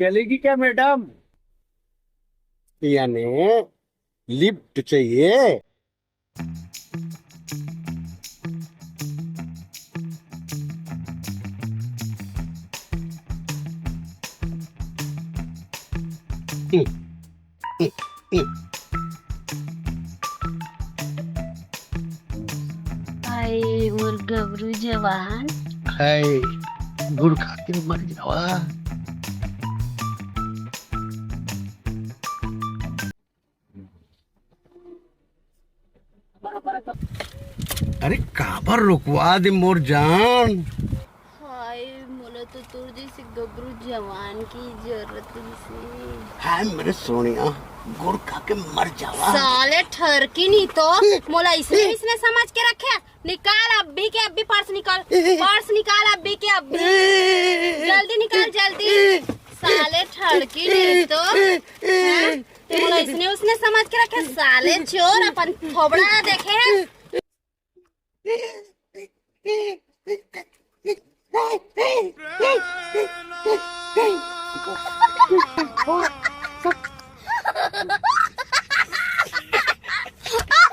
चलेगी क्या मैडम? यानी लिफ्ट चाहिए। हाय मोर गबरू जवान। हाय, गुड़ खा के मर जावा। अरे काबर रुकवा दे मोर जान। हाय मोला तो तोर जैसे गबरू जवान की जरूरत है। हाय मेरे सोनिया, गुड़ खा के मर जावा। साले ठरकी नहीं तो मोला इसने समझ के रखे। निकाल अभी के अभी पर्स निकाल, पर्स निकाल अभी के अभी, जल्दी निकाल जल्दी। साले ठरकी नहीं तो हाँ? मोला इसने उसने समझ के रखे। साले चोर अपन थोबड़ा देखे है।